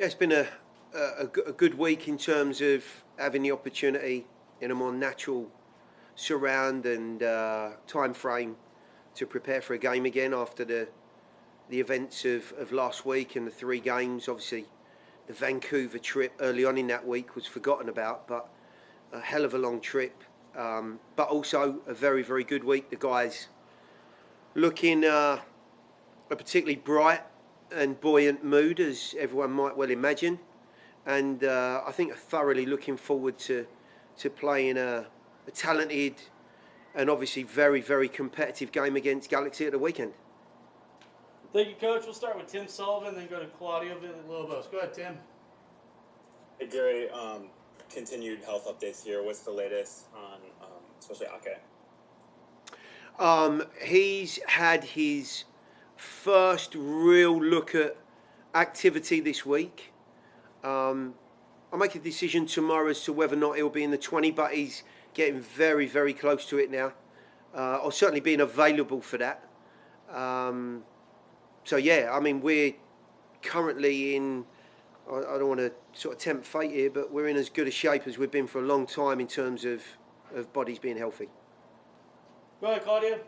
Yeah, it's been a good week in terms of having the opportunity in a more natural surround and time frame to prepare for a game again after the events of last week and the three games. Obviously, the Vancouver trip early on in that week was forgotten about, but a hell of a long trip. But also a very, very good week. The guys looking a particularly bright and buoyant mood, as everyone might well imagine. And I think thoroughly looking forward to playing a talented and obviously very, very competitive game against Galaxy at the weekend. Thank you, Coach. We'll start with Tim Sullivan, then go to Claudio Villalobos. Go ahead, Tim. Hey, Gary. Continued health updates here. What's the latest on especially Ake? He's had his first real look at activity this week. I'll make a decision tomorrow as to whether or not he'll be in the 20, but he's getting very, very close to it now, or certainly being available for that. So yeah, I mean, we're currently in, I don't want to sort of tempt fate here, but we're in as good a shape as we've been for a long time in terms of bodies being healthy. Go ahead, Claudio.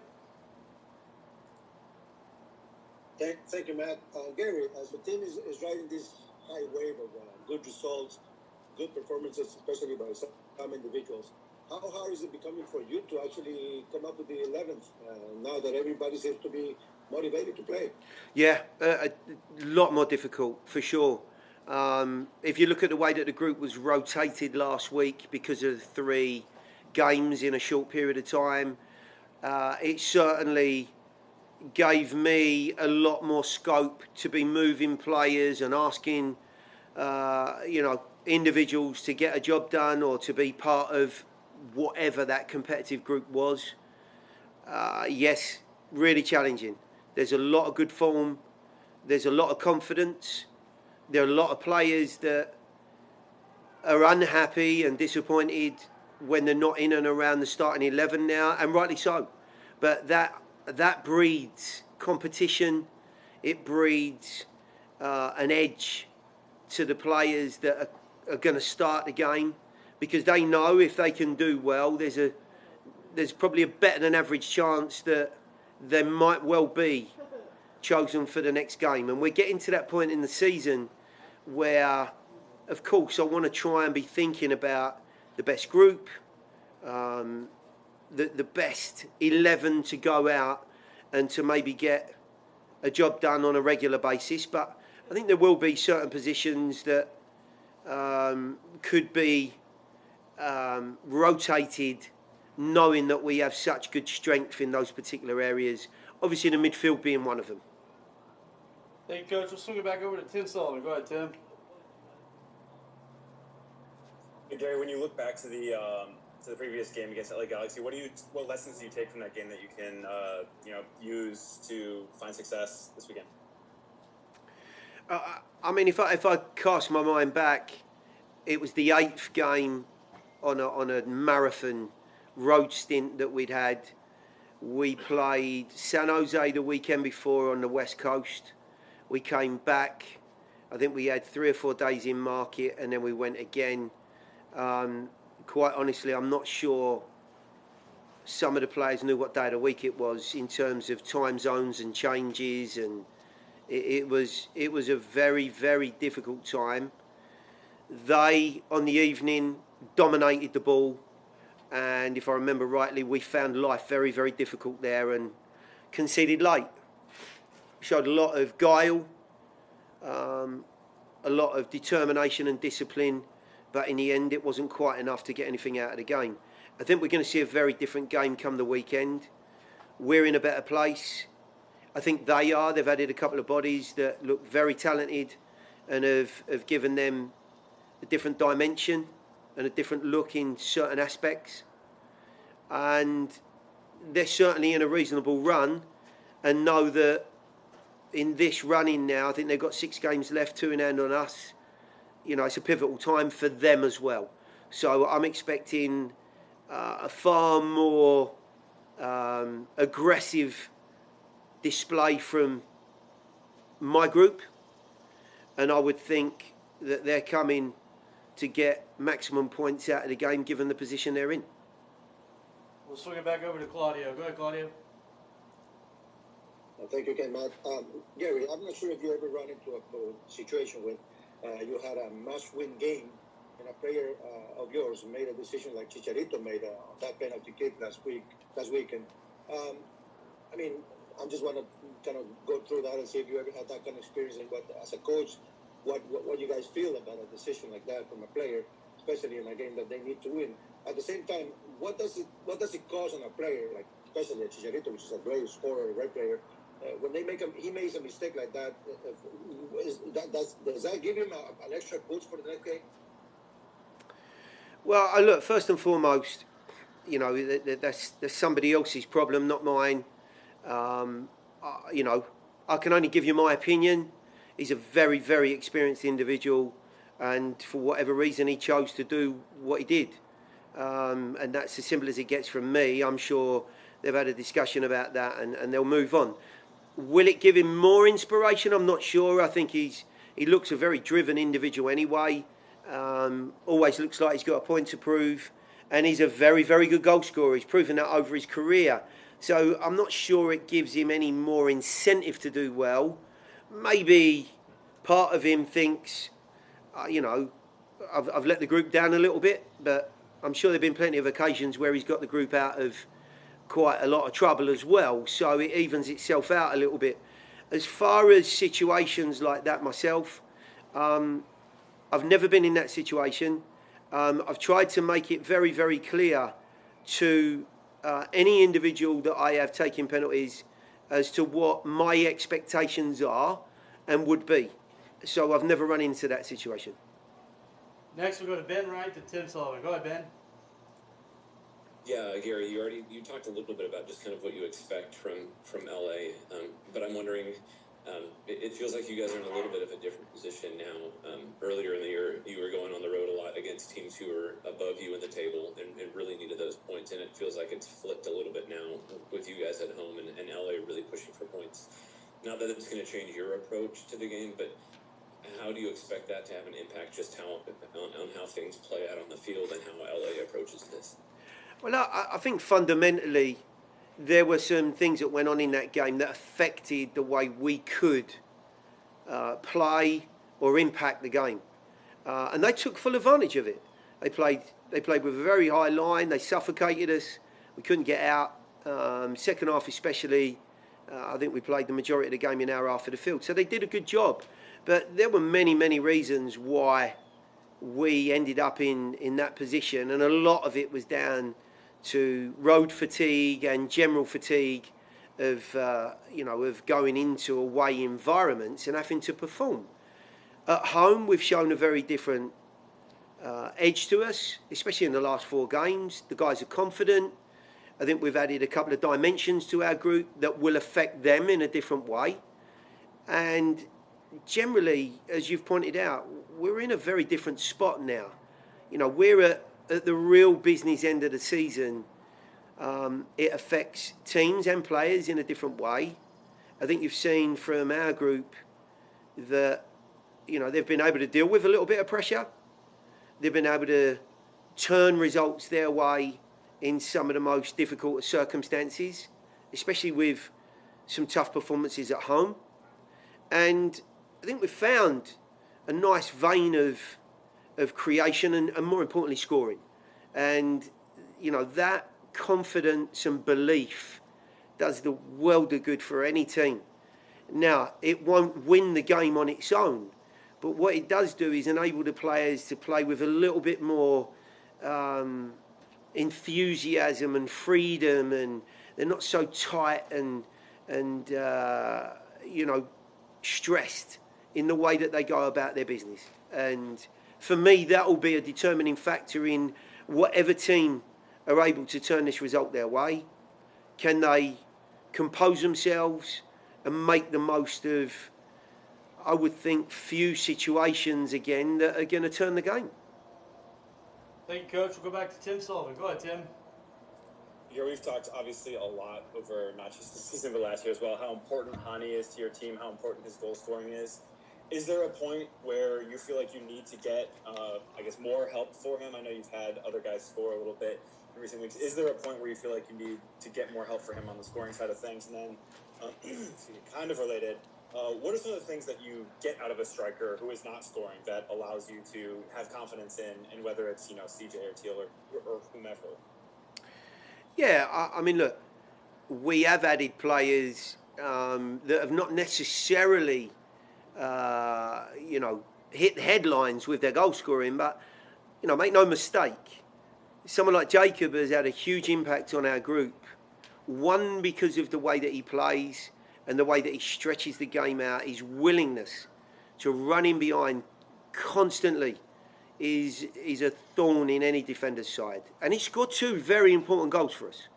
Thank you, Matt. Gary, as the team is riding this high wave of good results, good performances, especially by some individuals, how hard is it becoming for you to actually come up with the 11th now that everybody seems to be motivated to play? Yeah, a lot more difficult for sure. If you look at the way that the group was rotated last week because of 3 games in a short period of time, it certainly gave me a lot more scope to be moving players and asking, individuals to get a job done or to be part of whatever that competitive group was. Yes, really challenging. There's a lot of good form. There's a lot of confidence. There are a lot of players that are unhappy and disappointed when they're not in and around the starting 11 now, and rightly so. But that breeds competition. It breeds an edge to the players that are going to start the game, because they know if they can do well, there's probably a better than average chance that they might well be chosen for the next game. And we're getting to that point in the season where, of course, I want to try and be thinking about the best group, the best 11 to go out and to maybe get a job done on a regular basis. But I think there will be certain positions that could be rotated, knowing that we have such good strength in those particular areas. Obviously, the midfield being one of them. Thank you, Coach. We'll swing it back over to Tim Sullivan. Go ahead, Tim. Hey, Gary, when you look back to the previous game against LA Galaxy, what lessons do you take from that game that you can use to find success this weekend? I mean, if I cast my mind back, it was the 8th game on a marathon road stint that we'd had. We played San Jose the weekend before on the West Coast. We came back. I think we had 3 or 4 days in market, and then we went again. Quite honestly, I'm not sure some of the players knew what day of the week it was in terms of time zones and changes, and it was a very, very difficult time. They, on the evening, dominated the ball, and if I remember rightly, we found life very, very difficult there and conceded late. Showed a lot of guile, a lot of determination and discipline, but in the end it wasn't quite enough to get anything out of the game. I think we're going to see a very different game come the weekend. We're in a better place. I think they are. They've added a couple of bodies that look very talented and have given them a different dimension and a different look in certain aspects. And they're certainly in a reasonable run, and know that in this running now, I think they've got 6 games left, 2 in hand on us. It's a pivotal time for them as well. So I'm expecting a far more aggressive display from my group, and I would think that they're coming to get maximum points out of the game given the position they're in. We'll swing it back over to Claudio. Go ahead, Claudio. Thank you again, Matt. Gary, I'm not sure if you ever run into a situation when you had a must-win game and a player of yours made a decision like Chicharito made on that penalty kick last weekend. I mean, I just want to kind of go through that and see if you ever had that kind of experience and what, as a coach, what you guys feel about a decision like that from a player, especially in a game that they need to win. At the same time, what does it cause on a player, like especially Chicharito, which is a great scorer, a great player, when he makes a mistake like that, does that give him an extra boost for the next game? Well, look, first and foremost, you know, that's somebody else's problem, not mine. You know, I can only give you my opinion. He's a very, very experienced individual, and for whatever reason, he chose to do what he did. And that's as simple as it gets from me. I'm sure they've had a discussion about that, and they'll move on. Will it give him more inspiration? I'm not sure. I think he looks a very driven individual anyway. Always looks like he's got a point to prove, and he's a very, very good goal scorer. He's proven that over his career. So I'm not sure it gives him any more incentive to do well. Maybe part of him thinks, you know, I've let the group down a little bit, but I'm sure there have been plenty of occasions where he's got the group out of quite a lot of trouble as well. So it evens itself out a little bit. As far as situations like that myself, I've never been in that situation. I've tried to make it very, very clear to any individual that I have taken penalties as to what my expectations are and would be. So I've never run into that situation. Next, we'll go to Ben Wright to Tim Sullivan. Go ahead, Ben. Yeah, Gary, you talked a little bit about just kind of what you expect from LA, but I'm wondering, it feels like you guys are in a little bit of a different position now. Earlier in the year, you were going on the road a lot against teams who were above you in the table and really needed those points, and it feels like it's flipped a little bit now with you guys at home and LA really pushing for points. Not that it's going to change your approach to the game, but how do you expect that to have an impact just on how things play out on the field and how LA approaches this? Well, I think fundamentally there were some things that went on in that game that affected the way we could play or impact the game. And they took full advantage of it. They played with a very high line. They suffocated us. We couldn't get out. Second half especially, I think we played the majority of the game in our half of the field. So they did a good job. But there were many, many reasons why we ended up in that position. And a lot of it was down to road fatigue and general fatigue of going into away environments and having to perform. At home, we've shown a very different edge to us, especially in the last 4 games. The guys are confident. I think we've added a couple of dimensions to our group that will affect them in a different way. And generally, as you've pointed out, we're in a very different spot now. You know, we're at the real business end of the season. It affects teams and players in a different way. I think you've seen from our group that, you know, they've been able to deal with a little bit of pressure. They've been able to turn results their way in some of the most difficult of circumstances, especially with some tough performances at home. And I think we've found a nice vein of creation and more importantly scoring. And, you know, that confidence and belief does the world of good for any team. Now, it won't win the game on its own, but what it does do is enable the players to play with a little bit more enthusiasm and freedom, and they're not so tight and stressed in the way that they go about their business. And for me, that will be a determining factor in whatever team are able to turn this result their way. Can they compose themselves and make the most of, I would think, few situations again that are going to turn the game? Thank you, Coach. We'll go back to Tim Sullivan. Go ahead, Tim. Yeah, we've talked obviously a lot over not just this season but last year as well, how important Hani is to your team, how important his goal scoring is. Is there a point where you feel like you need to get, I guess, more help for him? I know you've had other guys score a little bit in recent weeks. Is there a point where you feel like you need to get more help for him on the scoring side of things? And then, excuse me, kind of related, what are some of the things that you get out of a striker who is not scoring that allows you to have confidence in whether it's, you know, CJ or Teal or whomever? Yeah, I mean, look, we have added players that have not necessarily, you know, hit the headlines with their goal scoring, but, you know, make no mistake, someone like Jacob has had a huge impact on our group. One, because of the way that he plays and the way that he stretches the game out, his willingness to run in behind constantly is a thorn in any defender's side. And he scored 2 very important goals for us.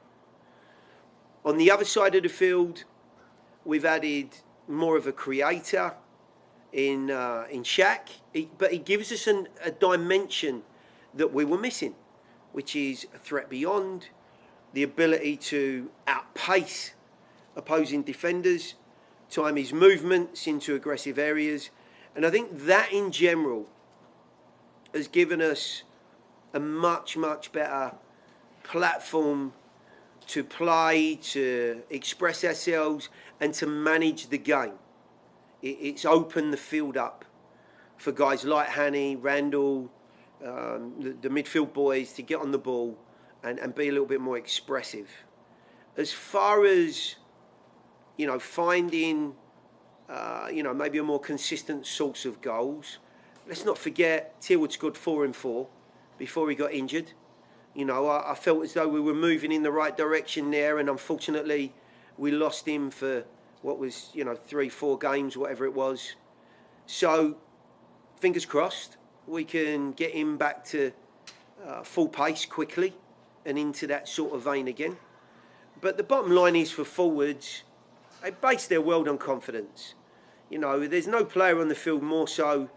On the other side of the field, we've added more of a creator in Shaq, but he gives us a dimension that we were missing, which is a threat beyond, the ability to outpace opposing defenders, time his movements into aggressive areas. And I think that in general has given us a much, much better platform to play, to express ourselves, and to manage the game. It's opened the field up for guys like Hanny, Randall, the midfield boys to get on the ball and be a little bit more expressive. As far as, you know, finding, you know, maybe a more consistent source of goals, let's not forget Teal scored 4 in 4 before he got injured. You know, I felt as though we were moving in the right direction there, and unfortunately we lost him for what was, you know, 3-4 games, whatever it was. So, fingers crossed, we can get him back to full pace quickly and into that sort of vein again. But the bottom line is, for forwards, they base their world on confidence. You know, there's no player on the field more so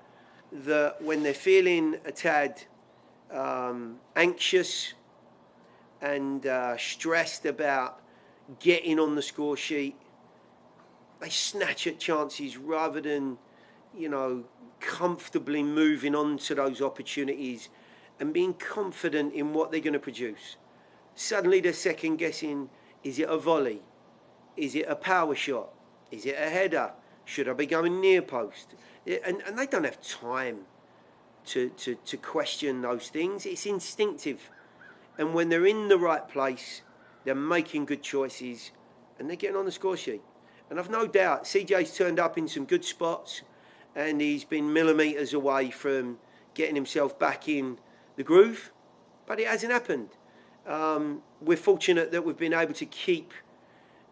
that when they're feeling a tad anxious and stressed about getting on the score sheet, they snatch at chances rather than, you know, comfortably moving on to those opportunities and being confident in what they're going to produce. Suddenly they're second guessing, is it a volley? Is it a power shot? Is it a header? Should I be going near post? And they don't have time to question those things. It's instinctive. And when they're in the right place, they're making good choices and they're getting on the score sheet. And I've no doubt CJ's turned up in some good spots and he's been millimetres away from getting himself back in the groove, but it hasn't happened. We're fortunate that we've been able to keep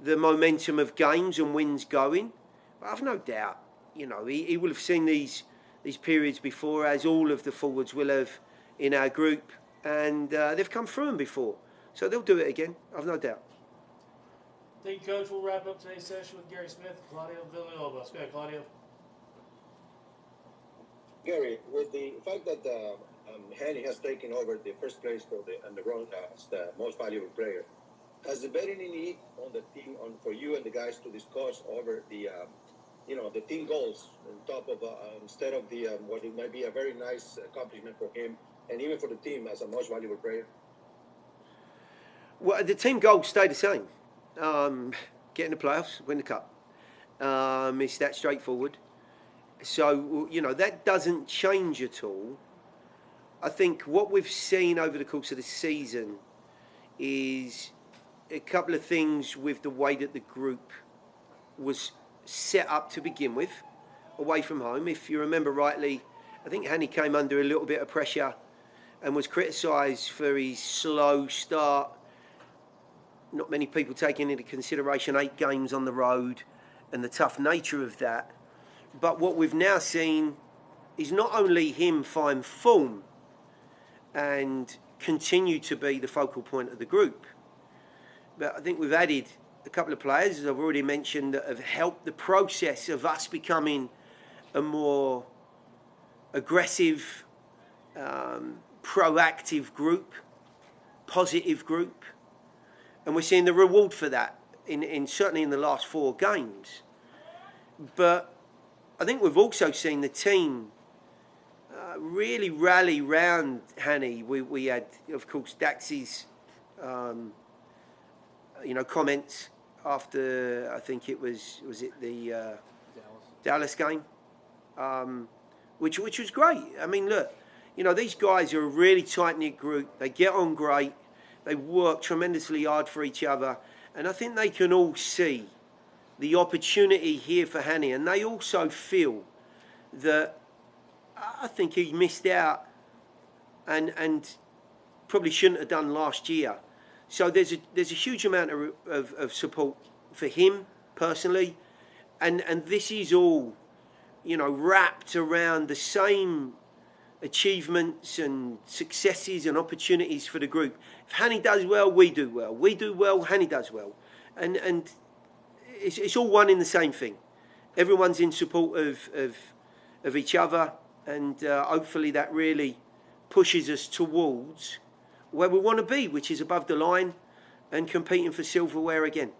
the momentum of games and wins going. But I've no doubt, you know, he will have seen these periods before, as all of the forwards will have in our group, and they've come through them before. So they'll do it again, I've no doubt. Thank you, Coach. We'll wrap up today's session with Gary Smith, Claudio Villalobos. Go ahead, Claudio. Gary, with the fact that Hanny has taken over the first place and the role as the most valuable player, has there been any need on the team for you and the guys to discuss over the the team goals on top of instead of the what it might be a very nice accomplishment for him and even for the team as a most valuable player? Well, the team goals stay the same. Get in the playoffs, win the cup. It's that straightforward. So, you know, that doesn't change at all. I think what we've seen over the course of the season is a couple of things with the way that the group was set up to begin with, away from home. If you remember rightly, I think Hanny came under a little bit of pressure and was criticised for his slow start. Not many people taking into consideration 8 games on the road and the tough nature of that. But what we've now seen is not only him find form and continue to be the focal point of the group, but I think we've added a couple of players, as I've already mentioned, that have helped the process of us becoming a more aggressive, proactive group, positive group. And we're seeing the reward for that, in certainly in the last 4 games. But I think we've also seen the team really rally round Hanny. We had, of course, Dax's, comments after, I think it was it the Dallas game, which was great. I mean, look, these guys are a really tight-knit group. They get on great. They work tremendously hard for each other. And I think they can all see the opportunity here for Hanny. And they also feel that I think he missed out and probably shouldn't have done last year. So there's a huge amount of support for him personally. And this is all, wrapped around the same achievements and successes and opportunities for the group. If Hanny does well, we do well. We do well, Hanny does well. And it's all one in the same thing. Everyone's in support of each other, and hopefully that really pushes us towards where we want to be, which is above the line and competing for silverware again.